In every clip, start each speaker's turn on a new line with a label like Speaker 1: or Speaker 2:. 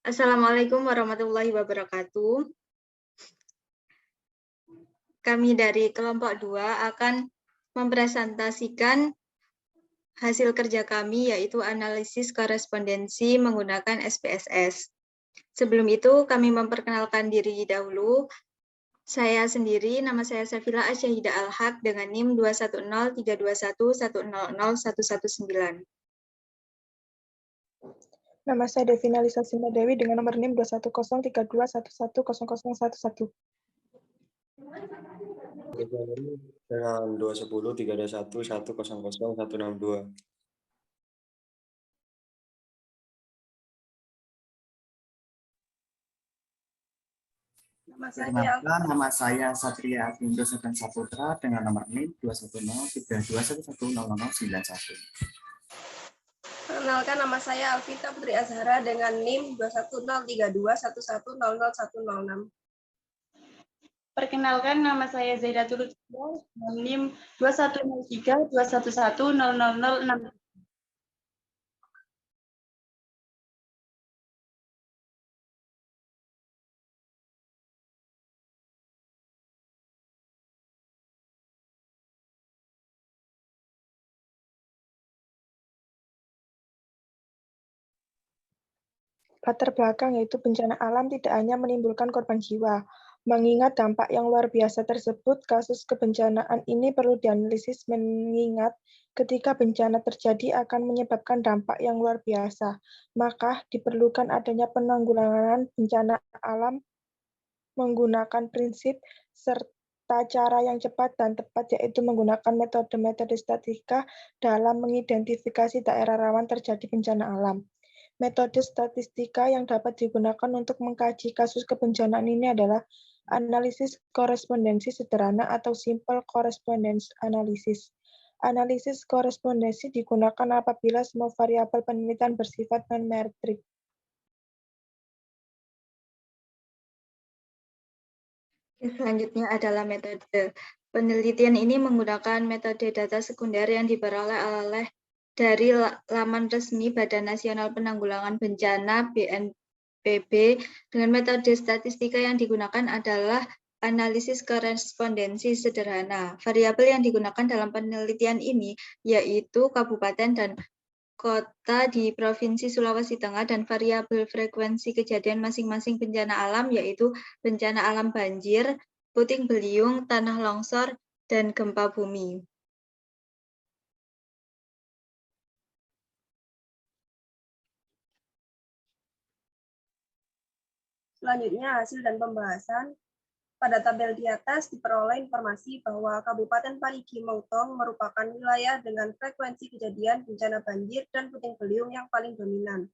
Speaker 1: Assalamualaikum warahmatullahi wabarakatuh. Kami dari kelompok 2 akan mempresentasikan hasil kerja kami, yaitu analisis korespondensi menggunakan SPSS. Sebelum itu, kami memperkenalkan diri dahulu. Saya sendiri, nama saya Safila Asyahida Al-Haq dengan NIM 2103221000119.
Speaker 2: Nama saya Devina Lisa Sindadewi dengan nomor NIM 2103211000011.
Speaker 3: Dengan 2103211000162.
Speaker 4: Perkenalkan, nama saya Satria Avindo Segan Saputra dengan nomor NIM 2103211000091.
Speaker 5: Perkenalkan, nama saya Alvita Putri Azhara dengan NIM 2103211000106.
Speaker 6: Perkenalkan, nama saya Zaidatul Lutfia dengan NIM 2103211000006.
Speaker 2: Latar belakang yaitu bencana alam tidak hanya menimbulkan korban jiwa. Mengingat dampak yang luar biasa tersebut, kasus kebencanaan ini perlu dianalisis mengingat ketika bencana terjadi akan menyebabkan dampak yang luar biasa. Maka diperlukan adanya penanggulangan bencana alam menggunakan prinsip serta cara yang cepat dan tepat, yaitu menggunakan metode-metode statistika dalam mengidentifikasi daerah rawan terjadi bencana alam. Metode statistika yang dapat digunakan untuk mengkaji kasus kebencanaan ini adalah analisis korespondensi sederhana atau simple correspondence analysis. Analisis korespondensi digunakan apabila semua variabel penelitian bersifat non-metrik.
Speaker 1: Selanjutnya adalah metode. Penelitian ini menggunakan metode data sekunder yang diperoleh dari laman resmi Badan Nasional Penanggulangan Bencana (BNPB). Dengan metode statistika yang digunakan adalah analisis korespondensi sederhana. Variabel yang digunakan dalam penelitian ini yaitu kabupaten dan kota di Provinsi Sulawesi Tengah dan variabel frekuensi kejadian masing-masing bencana alam yaitu bencana alam banjir, puting beliung, tanah longsor, dan gempa bumi.
Speaker 5: Selanjutnya, hasil dan pembahasan. Pada tabel di atas diperoleh informasi bahwa Kabupaten Parigi Motong merupakan wilayah dengan frekuensi kejadian bencana banjir dan puting beliung yang paling dominan.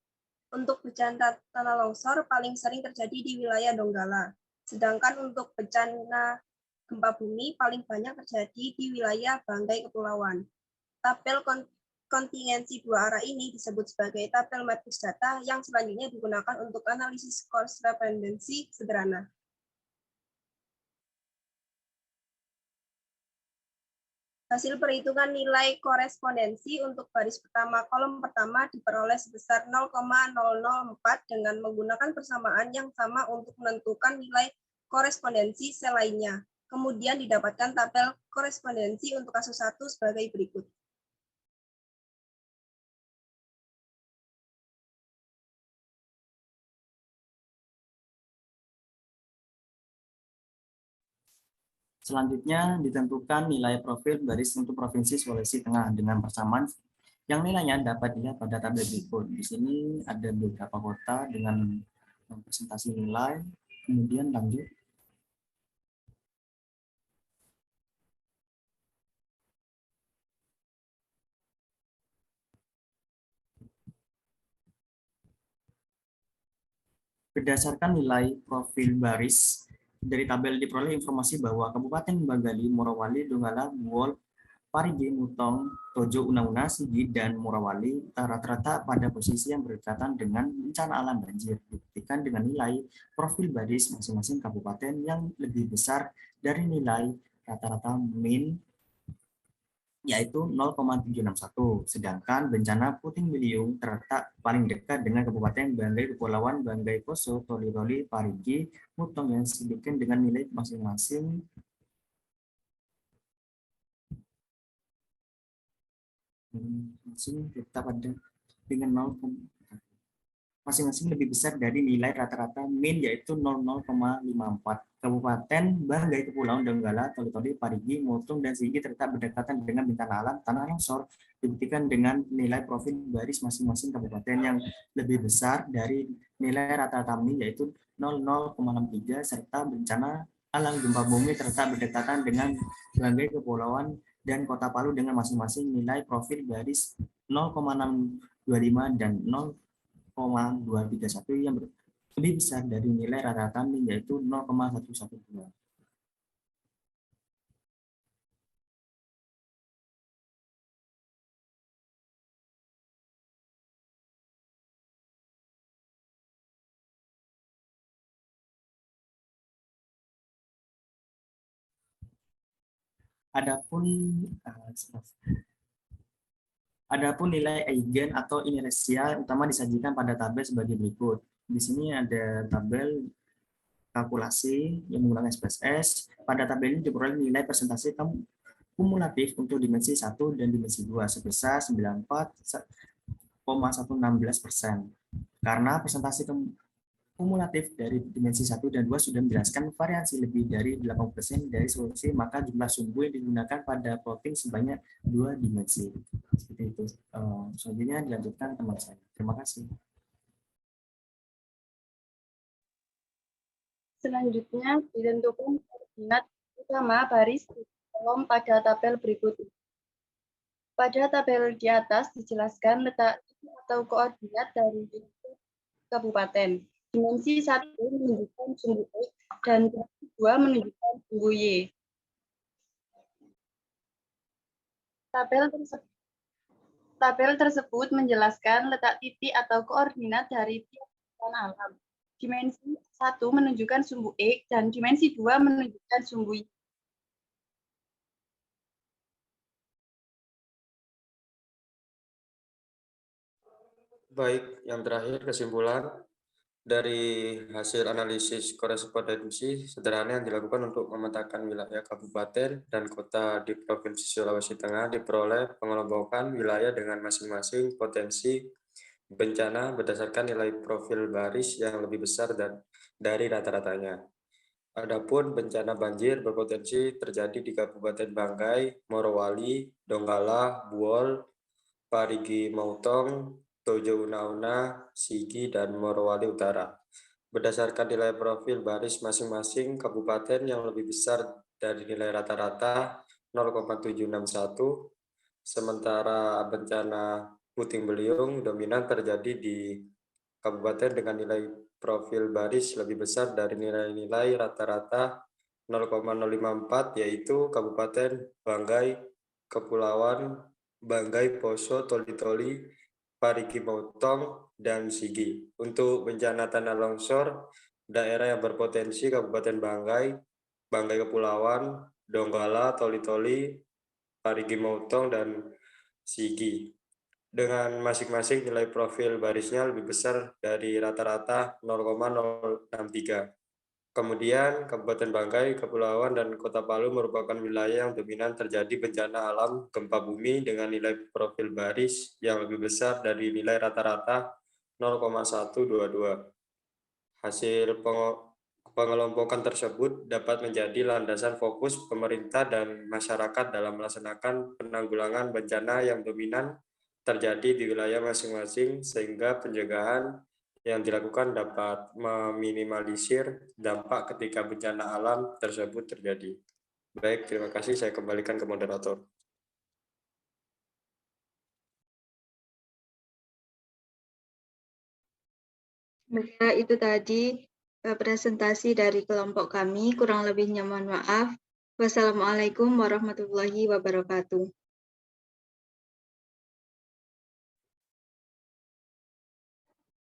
Speaker 5: Untuk bencana tanah longsor paling sering terjadi di wilayah Donggala, sedangkan untuk bencana gempa bumi paling banyak terjadi di wilayah Banggai Kepulauan. Tabel kontingensi dua arah ini disebut sebagai tabel matriks data yang selanjutnya digunakan untuk analisis korespondensi sederhana. Hasil perhitungan nilai korespondensi untuk baris pertama kolom pertama diperoleh sebesar 0,004 dengan menggunakan persamaan yang sama untuk menentukan nilai korespondensi sel lainnya. Kemudian didapatkan tabel korespondensi untuk kasus 1 sebagai berikut.
Speaker 4: Selanjutnya ditentukan nilai profil baris untuk Provinsi Sulawesi Tengah dengan persamaan yang nilainya dapat dilihat pada tabel berikut. Di sini ada beberapa kota dengan presentasi nilai. Kemudian lanjut. Berdasarkan nilai profil baris dari tabel diperoleh informasi bahwa Kabupaten Bagali, Morowali, Donggala, Buol, Parigi, Mutong, Tojo, Una-Una, Sigi, dan Morowali rata-rata pada posisi yang berdekatan dengan bencana alam banjir. Dibuktikan dengan nilai profil baris masing-masing kabupaten yang lebih besar dari nilai rata-rata min yaitu 0,761. Sedangkan bencana puting beliung terletak paling dekat dengan Kabupaten Banggai Kepulauan Banggai Poso, Toli-Toli, Parigi, Mutong yang disebutkan dengan nilai masing-masing tetap ada dengan 0, masing-masing lebih besar dari nilai rata-rata min yaitu 00,54. Kabupaten Banggai Kepulauan Donggala, Toli-Toli, Parigi, Mutong, dan Sigi terletak berdekatan dengan bencana alam tanah longsor dibuktikan dengan nilai profil baris masing-masing kabupaten yang lebih besar dari nilai rata-rata min yaitu 00,63 serta bencana alam gempa bumi terletak berdekatan dengan Banggai Kepulauan dan Kota Palu dengan masing-masing nilai profil baris 0,625 dan 0,231 yang lebih besar dari nilai rata-rata min yaitu 0,112. Adapun nilai eigen atau inersia utama disajikan pada tabel sebagai berikut. Di sini ada tabel kalkulasi yang menggunakan SPSS. Pada tabel ini diperoleh nilai persentase kumulatif untuk dimensi 1 dan dimensi 2 sebesar 94,116%. Karena persentase kumulatif dari dimensi 1 dan 2 sudah menjelaskan variasi lebih dari 80% dari solusi, maka jumlah sumbu yang digunakan pada plotting sebanyak 2 dimensi. Seperti itu. Selanjutnya dilanjutkan teman saya. Terima kasih.
Speaker 6: Selanjutnya ditentukan koordinat utama baris di kolom pada tabel berikut. Pada tabel di atas dijelaskan letak atau koordinat dari kabupaten. Dimensi 1 menunjukkan sumbu X dan dimensi 2 menunjukkan sumbu Y. Tabel tersebut menjelaskan letak titik atau koordinat dari tiap bencana alam. Dimensi 1 menunjukkan sumbu X dan dimensi 2 menunjukkan sumbu Y.
Speaker 3: Baik, yang terakhir kesimpulan dari hasil analisis korespondensi sederhana yang dilakukan untuk memetakan wilayah kabupaten dan kota di Provinsi Sulawesi Tengah diperoleh pengelompokan wilayah dengan masing-masing potensi bencana berdasarkan nilai profil baris yang lebih besar dari rata-ratanya. Adapun bencana banjir berpotensi terjadi di Kabupaten Banggai, Morowali, Donggala, Buol, Parigi Motong, Tojo Una-Una, Sigi, dan Morowali Utara. Berdasarkan nilai profil baris masing-masing kabupaten yang lebih besar dari nilai rata-rata 0,761, sementara bencana puting beliung dominan terjadi di kabupaten dengan nilai profil baris lebih besar dari nilai-nilai rata-rata 0,054, yaitu Kabupaten Banggai, Kepulauan Banggai, Poso, Toli-Toli, Parigi Motong, dan Sigi. Untuk bencana tanah longsor, daerah yang berpotensi Kabupaten Banggai, Banggai Kepulauan, Donggala, Toli-Toli, Parigi Motong, dan Sigi. Dengan masing-masing nilai profil barisnya lebih besar dari rata-rata 0,063. Kemudian, Kabupaten Banggai, Kepulauan, dan Kota Palu merupakan wilayah yang dominan terjadi bencana alam gempa bumi dengan nilai profil baris yang lebih besar dari nilai rata-rata 0,122. Hasil pengelompokan tersebut dapat menjadi landasan fokus pemerintah dan masyarakat dalam melaksanakan penanggulangan bencana yang dominan terjadi di wilayah masing-masing, sehingga pencegahan yang dilakukan dapat meminimalisir dampak ketika bencana alam tersebut terjadi. Baik, terima kasih. Saya kembalikan ke moderator.
Speaker 1: Maka itu tadi presentasi dari kelompok kami. Kurang lebihnya mohon maaf. Wassalamualaikum warahmatullahi wabarakatuh.